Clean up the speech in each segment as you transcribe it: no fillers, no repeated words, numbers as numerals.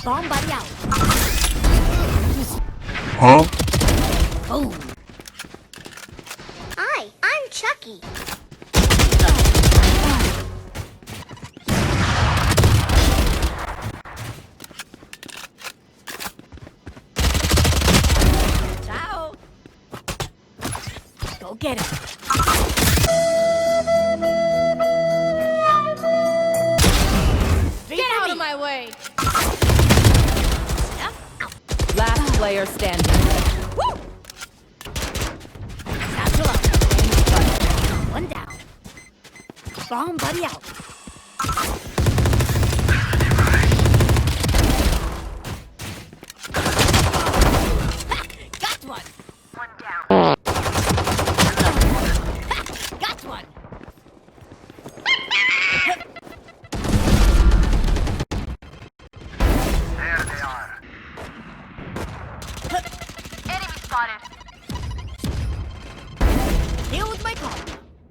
Bomb buddy out. Huh? Boom. Hi, I'm Chucky. Ciao. Go get him. Get out of my way. Last player standing. Woo! Satchel out. One down. Bomb buddy out. Got one. One down. Got one. There they are. Enemy spotted. Deal with my call.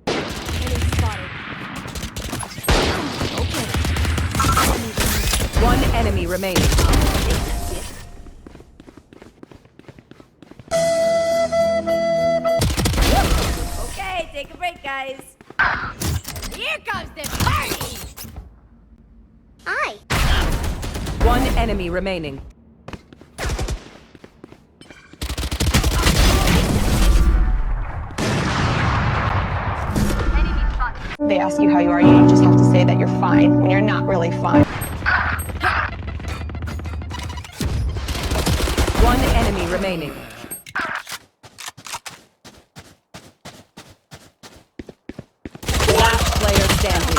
Enemy spotted. Okay. One enemy remaining. Okay, take a break, guys. Here comes the party. Hi. One enemy remaining. Enemy spotted. They ask you how you are, you just have to say that you're fine when you're not really fine. One enemy remaining. Last player standing.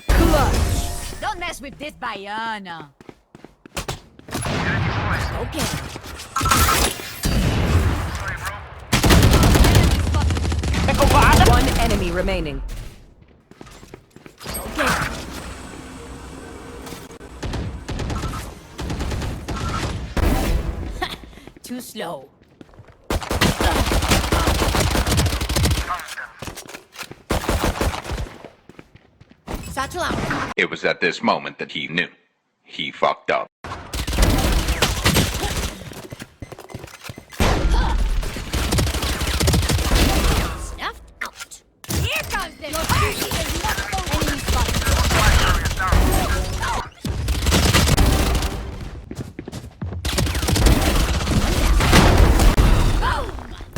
Clutch. Don't mess with this Bayana. Okay. One enemy remaining. Okay. Too slow. Satchel out. It was at this moment that he knew. He fucked up. Snuffed out. Here comes the party. Enemy spotted. Boom.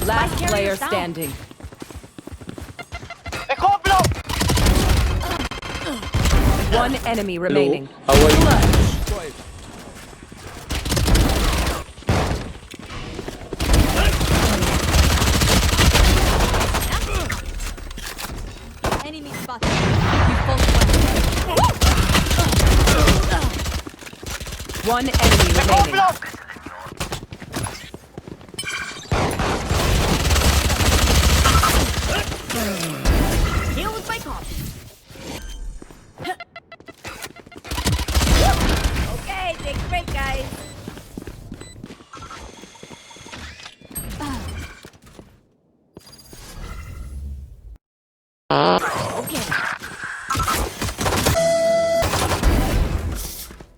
Last Spike player carrier's down. standing. One enemy remaining. Clutch. Enemy spotted. You both won. One enemy remaining. Deal with my copy. Okay, take a break, guys. Okay.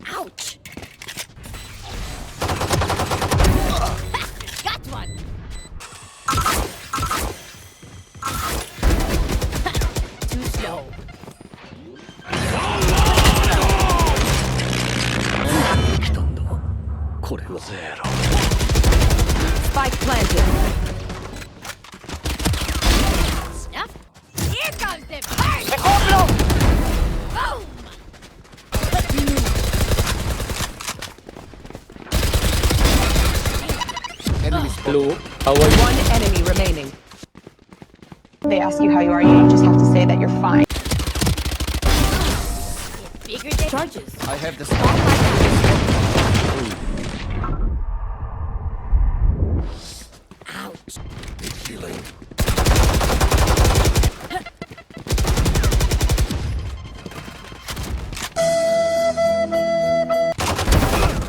Ouch. Got one. Too slow. Spike planted. Snuff. Here comes the party. Boom. One enemy remaining. They ask you how you are, you just have to say that you're fine. Bigger than charges. I have the Ouch. healing.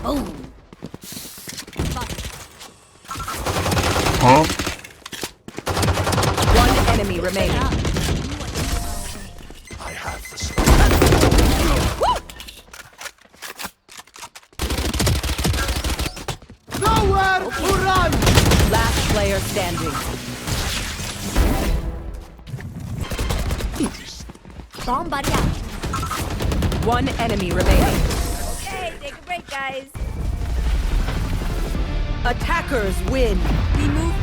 Boom. Huh? One enemy remaining. I have the player standing. Bomb buddy out. One enemy remaining. Okay, take a break, guys. Attackers win. We move.